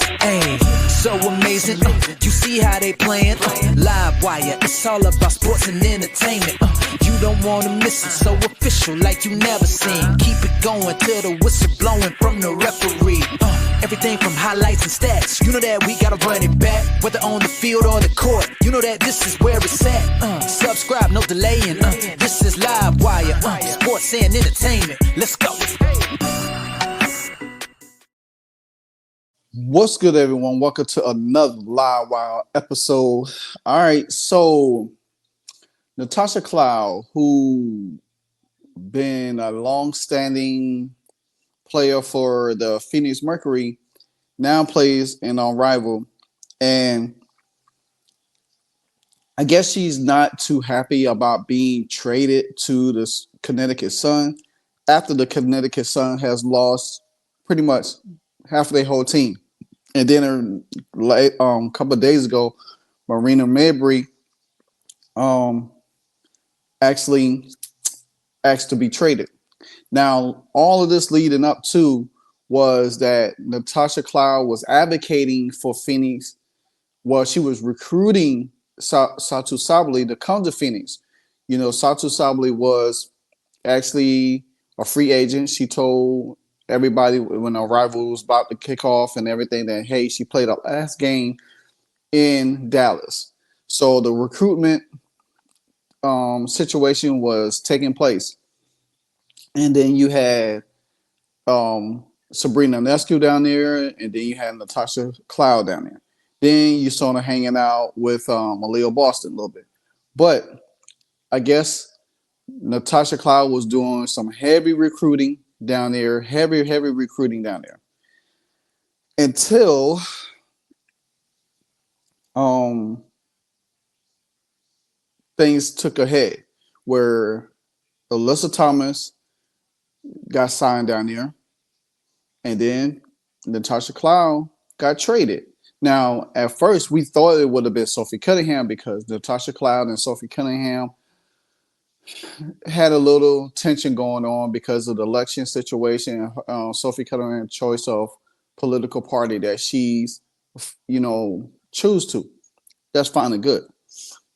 Hey, so amazing. You see how they playing? Live wire, it's all about sports and entertainment. You don't wanna miss it, so official like you never seen. Keep it going till the whistle blowing from the referee. Everything from highlights and stats, you know that we gotta run it back. Whether on the field or the court, you know that this is where it's at. Subscribe, no delaying. This is Live Wire, sports and entertainment. Let's go. What's good, everyone? Welcome to another Live Wire episode. All right, so Natasha Cloud, who been a long-standing player for the Phoenix Mercury, now plays in on Rival, and I guess she's not too happy about being traded to the Connecticut Sun after the Connecticut Sun has lost pretty much half of their whole team. And then a couple of days ago, Marina Mabrey actually asked to be traded. Now, all of this leading up to was that Natasha Cloud was advocating for Phoenix. Well, she was recruiting Satu Sabally to come to Phoenix. You know, Satu Sabally was actually a free agent. She told everybody when the rival was about to kick off and everything that, hey, she played her last game in Dallas. So the recruitment situation was taking place. And then you had Sabrina Ionescu down there, and then you had Natasha Cloud down there. Then you saw her hanging out with Aaliyah Boston a little bit. But I guess Natasha Cloud was doing some heavy recruiting down there, heavy recruiting down there. Until things took a head where Alyssa Thomas got signed down there, and then Natasha Cloud got traded. Now, at first, we thought it would have been Sophie Cunningham because Natasha Cloud and Sophie Cunningham had a little tension going on because of the election situation. Sophie Cunningham's choice of political party that she's, choose to. That's fine and good.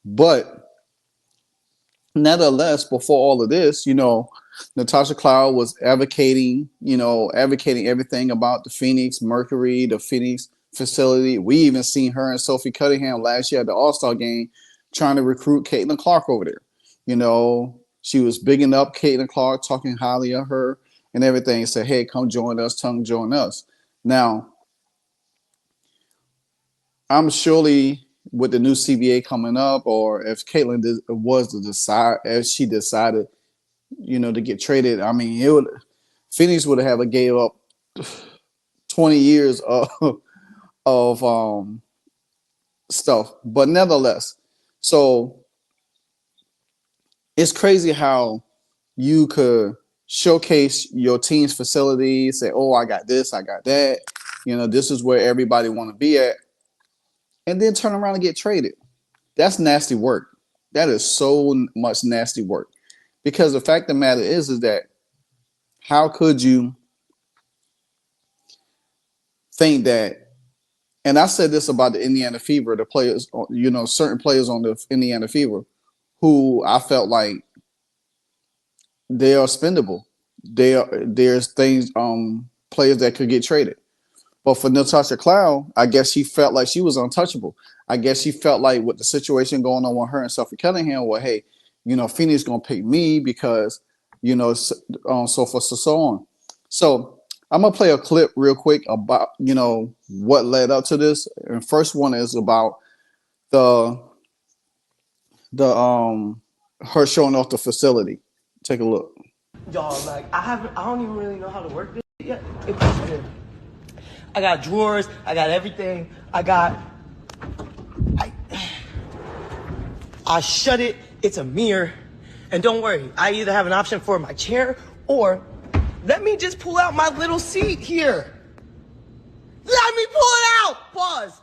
But nevertheless, before all of this, Natasha Cloud was advocating everything about the Phoenix Mercury, the Phoenix facility. We even seen her and Sophie Cunningham last year at the All-Star game trying to recruit Caitlin Clark over there. She was bigging up Caitlin Clark, talking highly of her and everything. Said, hey, come join us, come join us. Now, I'm surely with the new CBA coming up, or if Caitlin if she decided, to get traded, I mean, Phoenix would have gave up 20 years of stuff. But nevertheless, so it's crazy how you could showcase your team's facility, say, oh, I got this, I got that. This is where everybody want to be at. And then turn around and get traded. That's nasty work. That is so much nasty work. Because the fact of the matter is that how could you think that, and I said this about the Indiana Fever, the players, certain players on the Indiana Fever, who I felt like they are spendable. There's things, players that could get traded. But for Natasha Cloud, I guess she felt like she was untouchable. I guess she felt like with the situation going on with her and Sophie Cunningham, well, hey, Phoenix gonna pick me because, so forth, so on. So I'm gonna play a clip real quick about, what led up to this. And first one is about the her showing off the facility. Take a look. Y'all, I don't even really know how to work this yet. I got drawers, I got everything. I shut it, it's a mirror. And don't worry, I either have an option for my chair or let me just pull out my little seat here. Let me pull it out! Pause.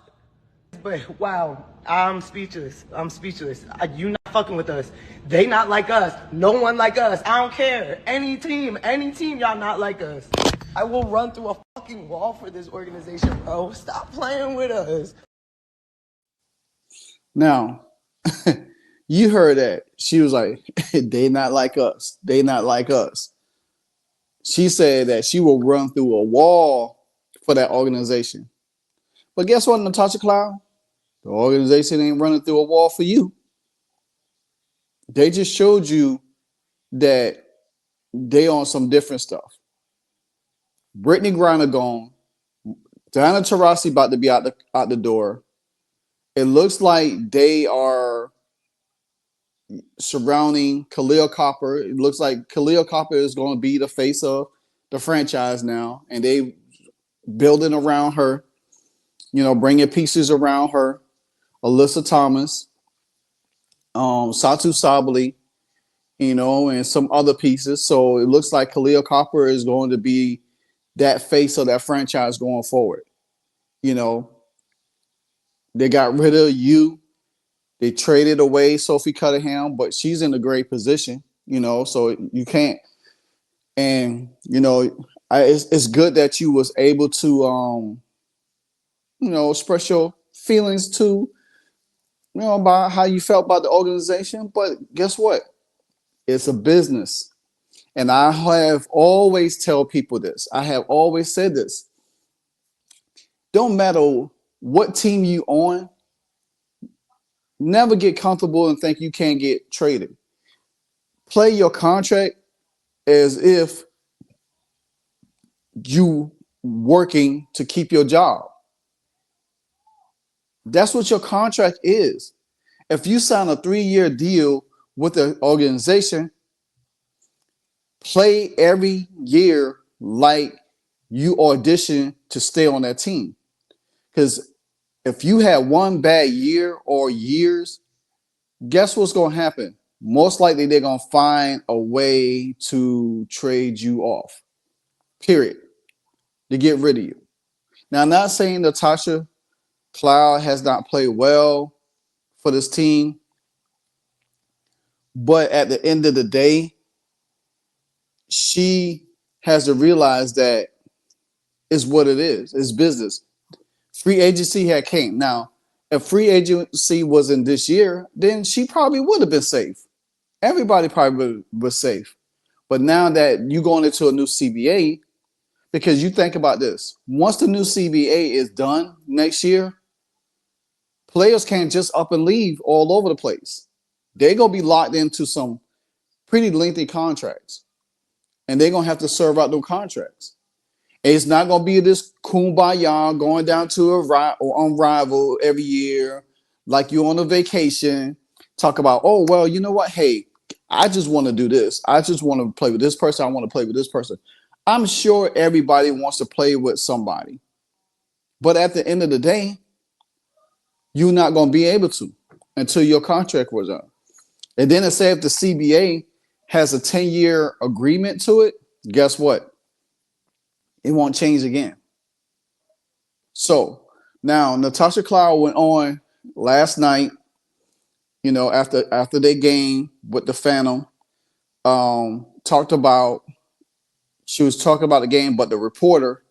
But wow, I'm speechless. You not fucking with us. They not like us. No one like us. I don't care. Any team, y'all not like us. I will run through a fucking wall for this organization, bro. Stop playing with us. Now, you heard that. She was like, they not like us. They not like us. She said that she will run through a wall for that organization. But guess what, Natasha Cloud? The organization ain't running through a wall for you. They just showed you that they on some different stuff. Brittany Griner gone. Diana Taurasi about to be out the door. It looks like they are surrounding Khalil Copper. It looks like Khalil Copper is going to be the face of the franchise now, and they building around her. Bringing pieces around her. Alyssa Thomas, Satu Sabali, and some other pieces. So it looks like Khalil Copper is going to be that face of that franchise going forward. They got rid of you. They traded away Sophie Cunningham, but she's in a great position, so you can't. And, it's good that you was able to, express your feelings to, about how you felt about the organization. But guess what? It's a business. And I have always tell people this. I have always said this. Don't matter what team you on, never get comfortable and think you can't get traded. Play your contract as if you working to keep your job. That's what your contract is. If you sign a 3-year deal with the organization, play every year like you audition to stay on that team. Because if you had one bad year or years, guess what's going to happen? Most likely they're going to find a way to trade you off, period, to get rid of you. Now, I'm not saying Natasha Cloud has not played well for this team, but at the end of the day, she has to realize that it's what it is. It's business. Free agency had came. Now, if free agency wasn't this year, then she probably would have been safe. Everybody probably was safe. But now that you're going into a new CBA, because you think about this, once the new CBA is done next year, players can't just up and leave all over the place. They're going to be locked into some pretty lengthy contracts, and they're going to have to serve out those contracts. It's not going to be this kumbaya going down to on Rival every year like you're on a vacation. Talk about, oh, well, you know what? Hey, I just want to do this. I just want to play with this person. I want to play with this person. I'm sure everybody wants to play with somebody. But at the end of the day, you're not going to be able to until your contract was up. And then it said if the CBA has a 10-year agreement to it, guess what? It won't change again. So now Natasha Cloud went on last night, after their game with the Phantom, she was talking about the game, but the reporter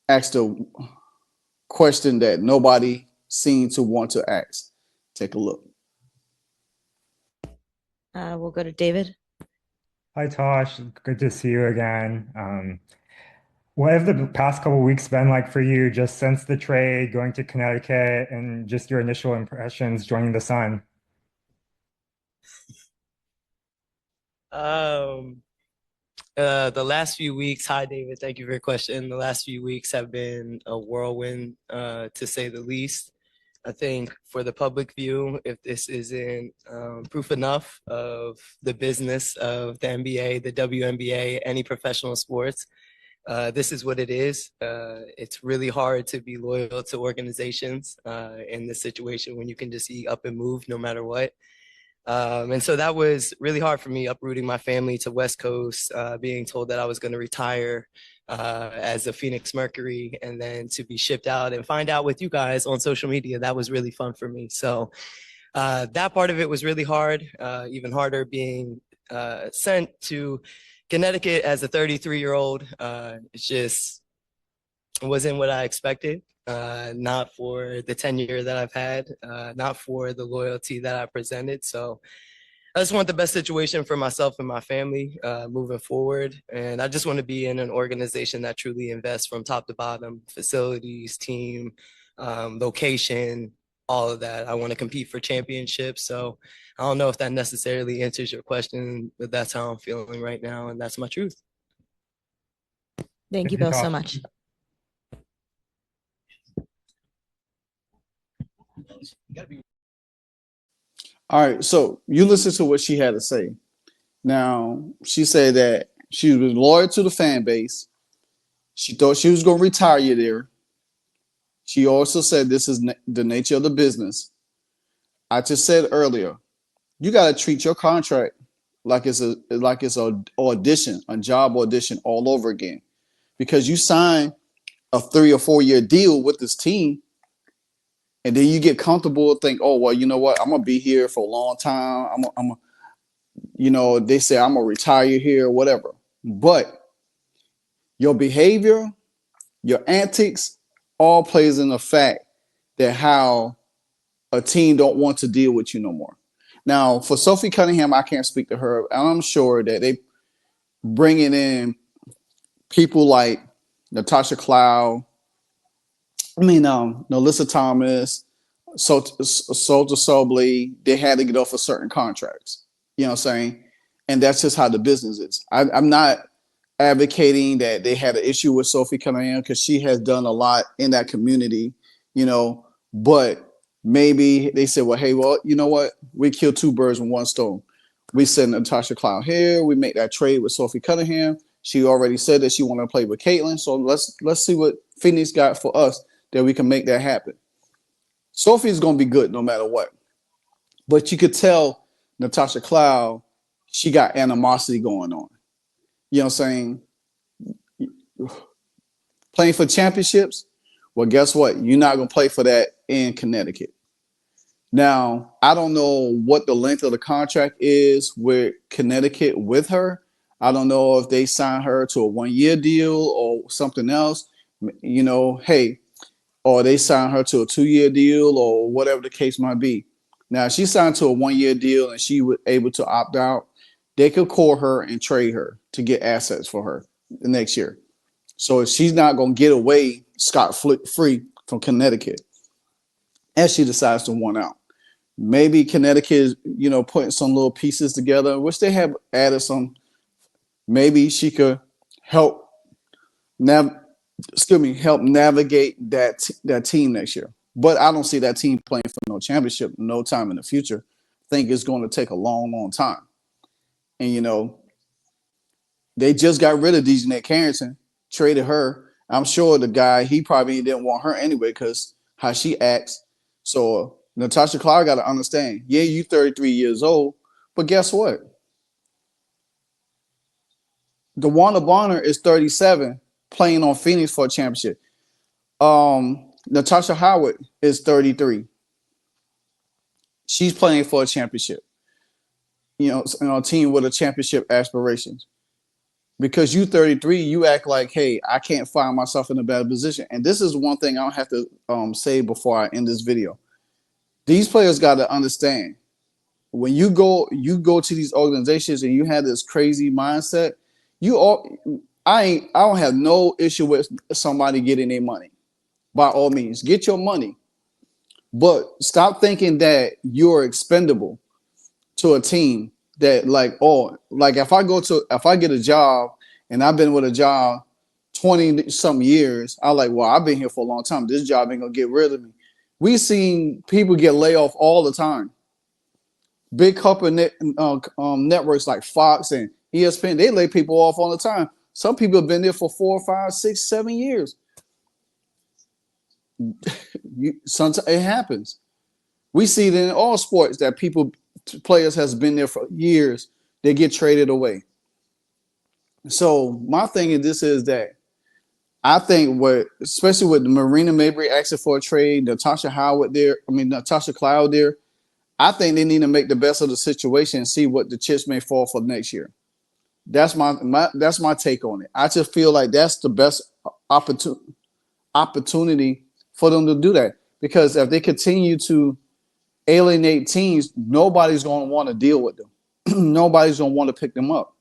asked a question that nobody seemed to want to ask. Take a look. We'll go to David. Hi, Tosh. Good to see you again. What have the past couple of weeks been like for you, just since the trade, going to Connecticut, and just your initial impressions joining the Sun? The last few weeks, hi David, thank you for your question. The last few weeks have been a whirlwind, to say the least. I think for the public view, if this isn't proof enough of the business of the NBA, the WNBA, any professional sports, this is what it is. It's really hard to be loyal to organizations in this situation when you can just eat up and move no matter what. And so that was really hard for me, uprooting my family to West Coast, being told that I was going to retire as a Phoenix Mercury, and then to be shipped out and find out with you guys on social media. That was really fun for me. So that part of it was really hard, even harder being sent to Connecticut as a 33-year-old, it wasn't what I expected. Not for the tenure that I've had, not for the loyalty that I presented. So I just want the best situation for myself and my family moving forward. And I just want to be in an organization that truly invests from top to bottom, facilities, team, location, all of that. I want to compete for championships. So I don't know if that necessarily answers your question, but that's how I'm feeling right now. And that's my truth. Thank you both so much. All right, so you listen to what she had to say. Now, she said that she was loyal to the fan base. She thought she was going to retire there. She also said this is the nature of the business. I just said earlier, you got to treat your contract like it's a audition, a job audition all over again, because you sign a 3 or 4 year deal with this team, and then you get comfortable and think, oh well, you know what, I'm gonna be here for a long time. They say I'm gonna retire here, whatever. But your behavior, your antics, all plays in the fact that how a team don't want to deal with you no more. Now, for Sophie Cunningham, I can't speak to her. And I'm sure that they bringing in people like Natasha Cloud, Melissa Thomas, Solta Sobley. They had to get off of certain contracts. You know what I'm saying? And that's just how the business is. I'm not advocating that they had an issue with Sophie Cunningham because she has done a lot in that community, but maybe they said, well, hey, well, you know what? We killed two birds with one stone. We send Natasha Cloud here. We make that trade with Sophie Cunningham. She already said that she wanted to play with Caitlin. So let's see what Phoenix got for us that we can make that happen. Sophie's going to be good no matter what. But you could tell Natasha Cloud, she got animosity going on. You know what I'm saying? Playing for championships? Well, guess what? You're not going to play for that in Connecticut. Now, I don't know what the length of the contract is with Connecticut with her. I don't know if they sign her to a 1-year deal or something else, or they sign her to a 2-year deal or whatever the case might be. Now, if she signed to a 1-year deal and she was able to opt out, they could call her and trade her to get assets for her the next year. So if she's not going to get away scot-free from Connecticut, and she decides to want out, maybe Connecticut is, putting some little pieces together, which they have added some. Maybe she could help navigate that team next year. But I don't see that team playing for no championship no time in the future. I think it's going to take a long, long time. And, they just got rid of Dejanay Carrington, traded her. I'm sure the guy, he probably didn't want her anyway because how she acts. So Natasha Cloud got to understand, yeah, you 33 years old, but guess what? DeWanda Bonner is 37 playing on Phoenix for a championship. Natasha Howard is 33. She's playing for a championship. A team with a championship aspirations. Because you 33, you act like, hey, I can't find myself in a better position. And this is one thing I'll have to say before I end this video. These players got to understand, when you go to these organizations and you have this crazy mindset, I don't have no issue with somebody getting their money. By all means, get your money. But stop thinking that you're expendable to a team that if I get a job and I've been with a job 20 some years, I've been here for a long time. This job ain't gonna get rid of me. We've seen people get laid off all the time. Big corporate networks like Fox and ESPN, they lay people off all the time. Some people have been there for 4, 5, 6, 7 years. Sometimes it happens. We see it in all sports that players has been there for years. They get traded away. So my thing is that I think especially with Marina Mabrey asking for a trade, Natasha Cloud there, I think they need to make the best of the situation and see what the chips may fall for next year. That's my take on it. I just feel like that's the best opportunity for them to do that, because if they continue to alienate teams, nobody's going to want to deal with them. Nobody's going to want to pick them up.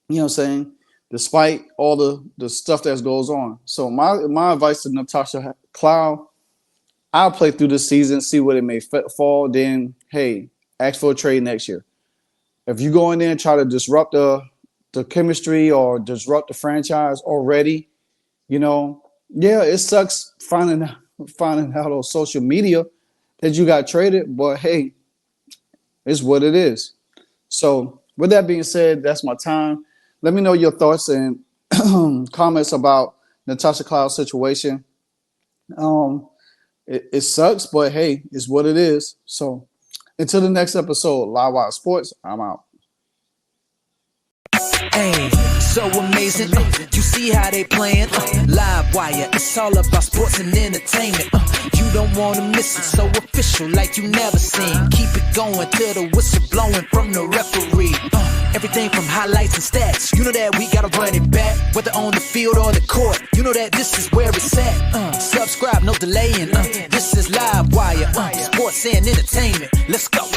You know what I'm saying? Despite all the stuff that goes on. So my advice to Natasha Cloud, I'll play through the season, see what it may fall. Then, hey, ask for a trade next year. If you go in there and try to disrupt the chemistry or disrupt the franchise already, you know, yeah, it sucks finding out on social media that you got traded, but hey, it's what it is. So with that being said, that's my time. Let me know your thoughts and comments about Natasha Cloud's situation. It sucks, but hey, it's what it is. So until the next episode, Live Wire Sports, I'm out. Hey, so amazing. You see how they playing? Live Wire, it's all about sports and entertainment. You don't want to miss it, so official like you never seen. Keep it going till the whistle blowing from the referee. Everything from highlights and stats. You know that we gotta run it back, whether on the field or the court. You know that this is where it's at. Subscribe, no delaying. This is Live Wire, sports and entertainment. Let's go.